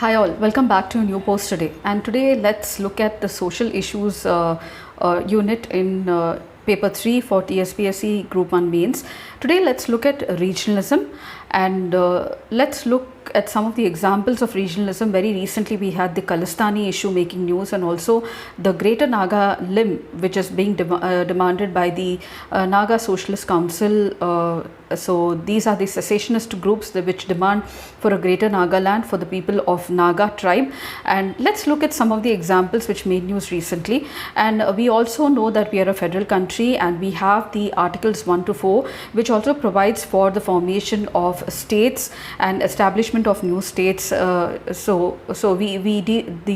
Hi all, welcome back to a new post today. And today let's look at the social issues unit in paper 3 for TSPSC Group 1 mains. Today let's look at regionalism and let's look at some of the examples of regionalism. Very recently we had the Khalistani issue making news, and also the Greater Naga limb, which is being demanded by the Naga Socialist Council. So these are the secessionist groups which demand for a Greater Nagaland for the people of Naga tribe. And let's look at some of the examples which made news recently. And we also know that we are a federal country, and we have the Articles 1 to 4, which also provides for the formation of states and establishment of new states. The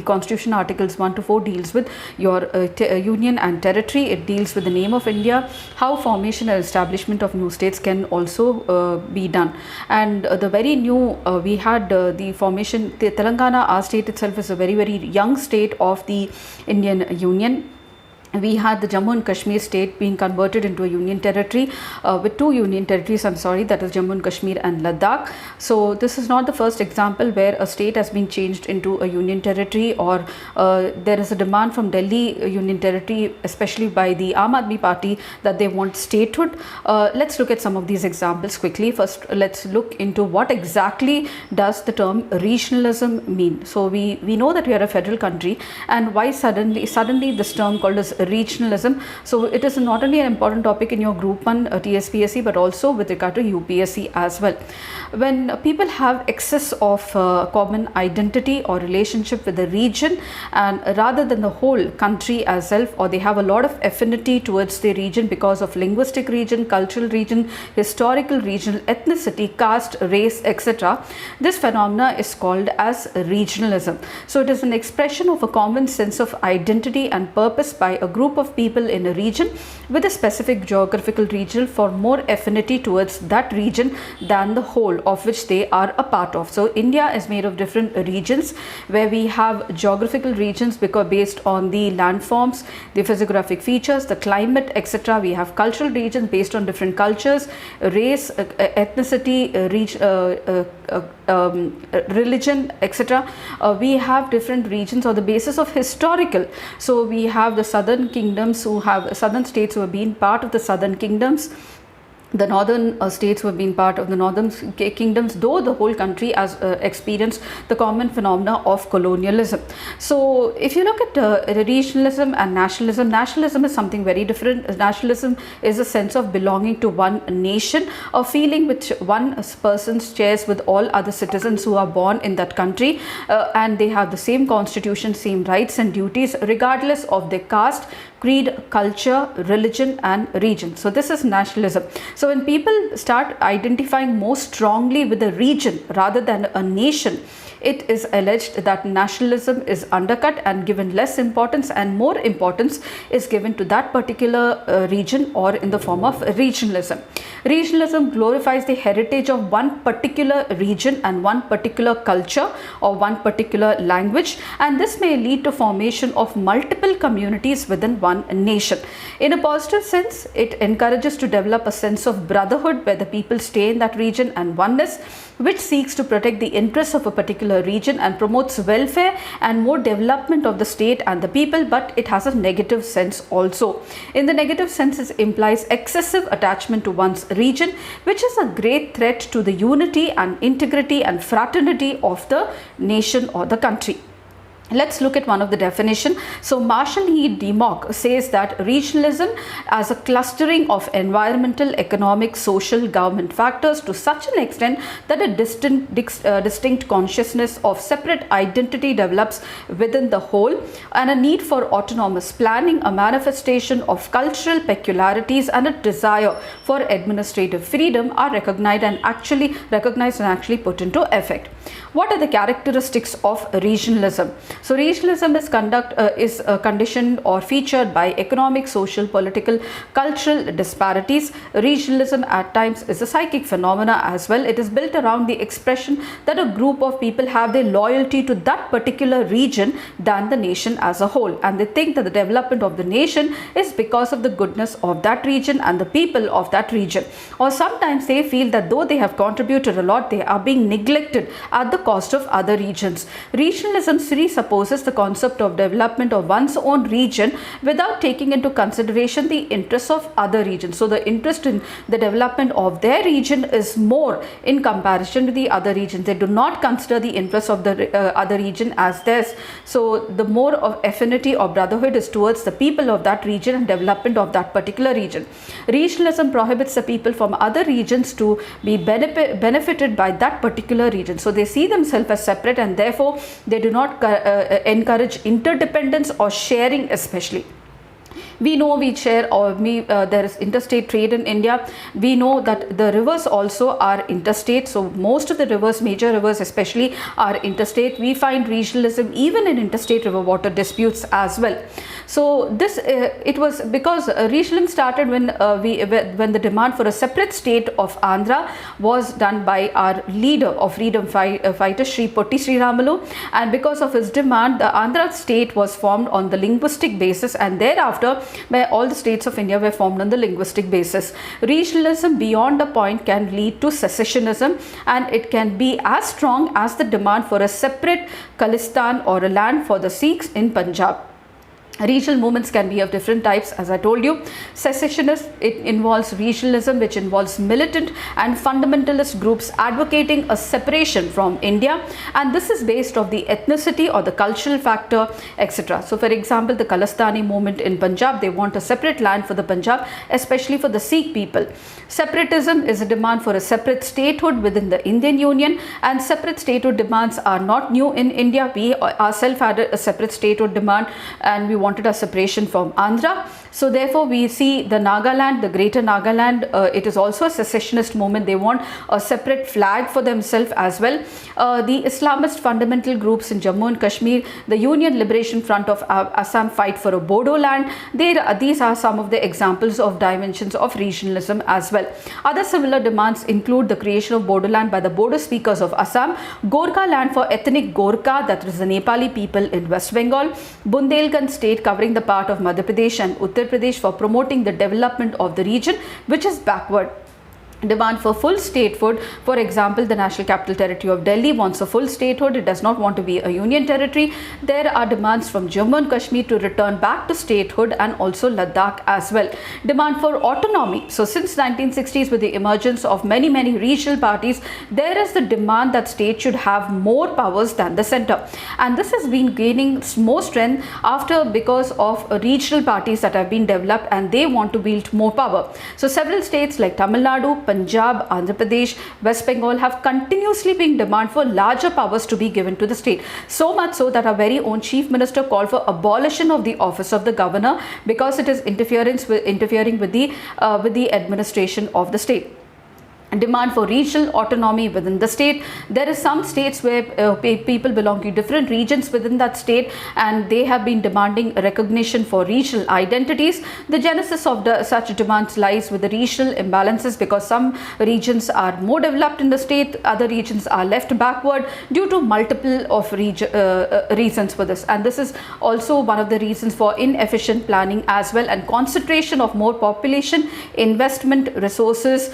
Constitution Articles 1 to 4 deals with your union and territory. It deals with the name of India, how formation and establishment of new states can also be done. And the very new we had the formation. The Telangana, our state itself, is a very young state of the Indian Union. We had the Jammu and Kashmir state being converted into a union territory with two union territories, that is Jammu and Kashmir and Ladakh. So this is not the first example where a state has been changed into a union territory, or there is a demand from Delhi union territory, especially by the Aam Aadmi Party, that they want statehood. Let's look at some of these examples quickly. First, let's look into what exactly does the term regionalism mean. So we know that we are a federal country, and why suddenly this term called as regionalism. So it is not only an important topic in your group 1 TSPSC, but also with regard to UPSC as well. When people have excess of common identity or relationship with the region, and rather than the whole country as self, or they have a lot of affinity towards the region because of linguistic region, cultural region, historical regional ethnicity, caste, race, etc., this phenomena is called as regionalism. So it is an expression of a common sense of identity and purpose by a group of people in a region with a specific geographical region for more affinity towards that region than the whole of which they are a part of. So India is made of different regions, where we have geographical regions because based on the landforms, the physiographic features, the climate, etc. We have cultural regions based on different cultures, race, ethnicity, religion, etc. We have different regions on the basis of historical. So we have the southern kingdoms southern states who have been part of the southern kingdoms, the northern states who have been part of the northern kingdoms, though the whole country has experienced the common phenomena of colonialism. So if you look at regionalism and nationalism, nationalism is something very different. Nationalism is a sense of belonging to one nation, a feeling which one person shares with all other citizens who are born in that country, and they have the same constitution, same rights and duties, regardless of their caste, creed, culture, religion and region. So this is nationalism. So when people start identifying more strongly with a region rather than a nation, it is alleged that nationalism is undercut and given less importance, and more importance is given to that particular region, or in the form of regionalism. Regionalism glorifies the heritage of one particular region and one particular culture or one particular language, and this may lead to formation of multiple communities within one nation. In a positive sense, it encourages to develop a sense of brotherhood where the people stay in that region, and oneness which seeks to protect the interests of a particular region and promotes welfare and more development of the state and the people. But it has a negative sense also. In the negative sense, it implies excessive attachment to one's region, which is a great threat to the unity and integrity and fraternity of the nation or the country. Let's look at one of the definition. So Marshall E. DeMock says that regionalism as a clustering of environmental, economic, social, government factors to such an extent that a distinct consciousness of separate identity develops within the whole, and a need for autonomous planning, a manifestation of cultural peculiarities and a desire for administrative freedom are recognized and actually put into effect. What are the characteristics of regionalism? So regionalism is conditioned or featured by economic, social, political, cultural disparities. Regionalism at times is a psychic phenomena as well. It is built around the expression that a group of people have their loyalty to that particular region than the nation as a whole, and they think that the development of the nation is because of the goodness of that region and the people of that region. Or sometimes they feel that though they have contributed a lot, they are being neglected at the cost of other regions. Regionalism presupposes the concept of development of one's own region without taking into consideration the interests of other regions. So the interest in the development of their region is more in comparison to the other regions. They do not consider the interests of the other region as theirs. So the more of affinity or brotherhood is towards the people of that region and development of that particular region. Regionalism prohibits the people from other regions to be benefited by that particular region. So they see themselves as separate, and therefore they do not encourage interdependence or sharing especially. We know we share there is interstate trade in India. We know that the rivers also are interstate. So most of the rivers, major rivers especially, are interstate. We find regionalism even in interstate river water disputes as well. So this it was because regionalism started when the demand for a separate state of Andhra was done by our leader of freedom fighter Sri Potti Sriramalu, and because of his demand, the Andhra state was formed on the linguistic basis, and thereafter where all the states of India were formed on the linguistic basis. Regionalism beyond a point can lead to secessionism, and it can be as strong as the demand for a separate Khalistan or a land for the Sikhs in Punjab. Regional movements can be of different types, as I told you. Secessionist, it involves regionalism, which involves militant and fundamentalist groups advocating a separation from India, and this is based on the ethnicity or the cultural factor, etc. So for example, the Khalistani movement in Punjab, they want a separate land for the Punjab, especially for the Sikh people. Separatism is a demand for a separate statehood within the Indian Union, and separate statehood demands are not new in India. We ourselves had a separate statehood demand, and we wanted a separation from Andhra. So therefore we see the Nagaland, the greater Nagaland, it is also a secessionist movement. They want a separate flag for themselves as well. The Islamist fundamental groups in Jammu and Kashmir, the Union Liberation Front of Assam fight for a Bodo land. These are some of the examples of dimensions of regionalism as well. Other similar demands include the creation of Bodo land by the Bodo speakers of Assam, Gorkha land for ethnic Gorkha, that is the Nepali people in West Bengal, Bundelkhand state covering the part of Madhya Pradesh and Uttar Pradesh for promoting the development of the region which is backward. Demand for full statehood, for example, the National Capital Territory of Delhi wants a full statehood. It does not want to be a union territory. There are demands from Jammu and Kashmir to return back to statehood, and also Ladakh as well. Demand for autonomy. So since 1960s, with the emergence of many regional parties, there is the demand that states should have more powers than the center, and this has been gaining more strength because of regional parties that have been developed, and they want to wield more power. So several states like Tamil Nadu, Punjab, Andhra Pradesh, West Bengal have continuously been demand for larger powers to be given to the state. So much so that our very own Chief Minister called for abolition of the office of the governor because it is interfering with the administration of the state. Demand for regional autonomy within the state. There is some states where people belong to different regions within that state, and they have been demanding recognition for regional identities. The genesis of such demands lies with the regional imbalances, because some regions are more developed in the state, other regions are left backward due to multiple of reasons for this, and this is also one of the reasons for inefficient planning as well, and concentration of more population, investment, resources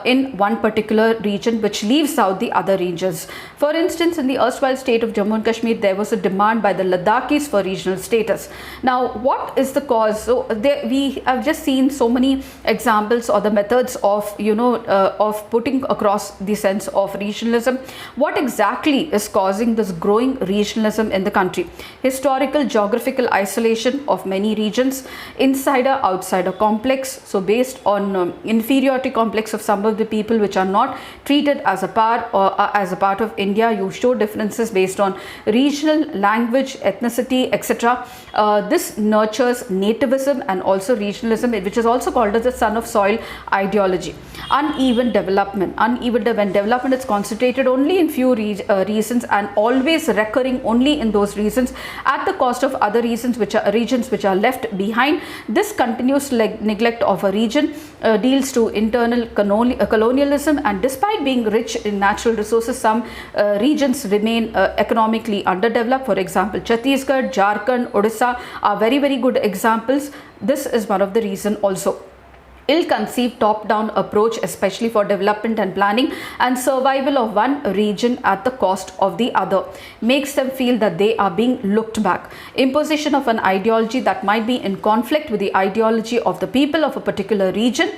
in one particular region, which leaves out the other regions. For instance, in the erstwhile state of Jammu and Kashmir, there was a demand by the Ladakhis for regional status. Now, what is the cause? So we have just seen so many examples or the methods of of putting across the sense of regionalism. What exactly is causing this growing regionalism in the country? Historical geographical isolation of many regions, insider outsider complex, so based on inferiority complex of some of the people which are not treated as a part or as a part of India. You show differences based on regional, language, ethnicity, etc. This nurtures nativism and also regionalism, which is also called as the son of soil ideology. Uneven development. When development is concentrated only in few regions and always recurring only in those regions at the cost of other regions which are left behind. This continuous neglect of a region deals to internal colonialism, and despite being rich in natural resources, some regions remain economically underdeveloped. For example, Chhattisgarh, Jharkhand, Odisha are very, very good examples. This is one of the reasons also. Ill-conceived top-down approach, especially for development and planning, and survival of one region at the cost of the other, makes them feel that they are being looked back. Imposition of an ideology that might be in conflict with the ideology of the people of a particular region.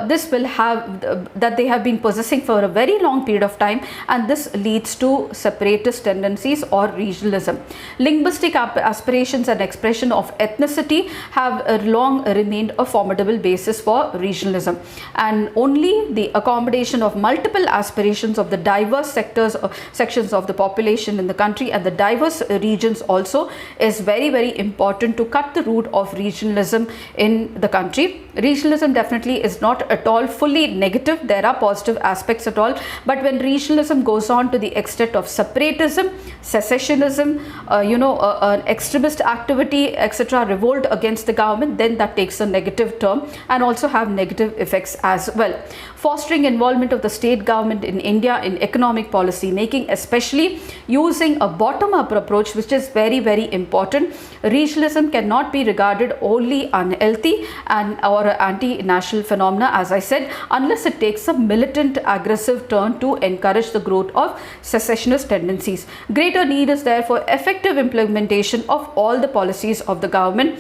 This will have that they have been possessing for a very long period of time, and this leads to separatist tendencies or regionalism. Linguistic aspirations and expression of ethnicity have long remained a formidable basis for regionalism, and only the accommodation of multiple aspirations of the diverse sections of the population in the country and the diverse regions also is very, very important to cut the root of regionalism in the country. Regionalism definitely is not at all fully negative. There are positive aspects at all, but when regionalism goes on to the extent of separatism, secessionism, an extremist activity, etc., revolt against the government, then that takes a negative term and also have negative effects as well. Fostering involvement of the state government in India in economic policy making, especially using a bottom-up approach, which is very, very important. Regionalism cannot be regarded only unhealthy or anti-national phenomena, as I said, unless it takes a militant, aggressive turn to encourage the growth of secessionist tendencies. Greater need is there for effective implementation of all the policies of the government,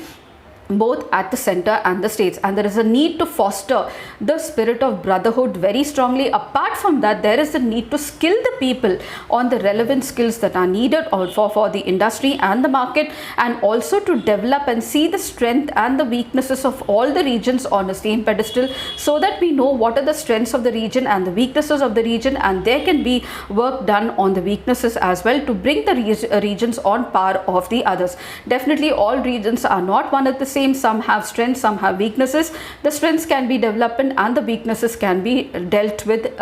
both at the center and the states, and there is a need to foster the spirit of brotherhood very strongly. Apart from that, there is a need to skill the people on the relevant skills that are needed for the industry and the market, and also to develop and see the strength and the weaknesses of all the regions on the same pedestal, so that we know what are the strengths of the region and the weaknesses of the region, and there can be work done on the weaknesses as well to bring the regions on par of the others. Definitely all regions are not one at the same. Some have strengths, some have weaknesses. The strengths can be developed and the weaknesses can be dealt with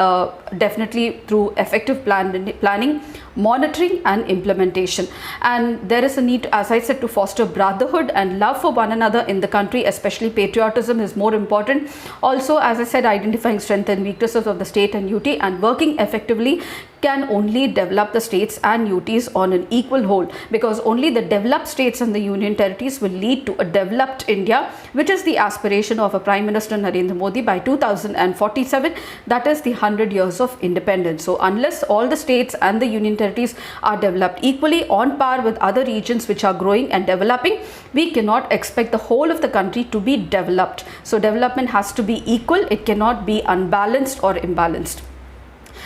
definitely through effective planning, monitoring and implementation. And there is a need, as I said, to foster brotherhood and love for one another in the country, especially patriotism is more important. Also, as I said, identifying strengths and weaknesses of the state and UT and working effectively can only develop the states and UTs on an equal whole, because only the developed states and the union territories will lead to a developed India, which is the aspiration of a Prime Minister Narendra Modi by 2047, that is the 100 years of independence. So unless all the states and the union territories are developed equally on par with other regions which are growing and developing, we cannot expect the whole of the country to be developed. So development has to be equal, it cannot be unbalanced or imbalanced.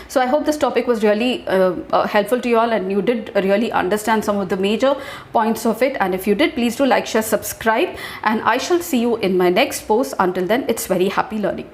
So I hope this topic was really helpful to you all, and you did really understand some of the major points of it. And if you did, please do like, share, subscribe, and I shall see you in my next post. Until then, it's very happy learning.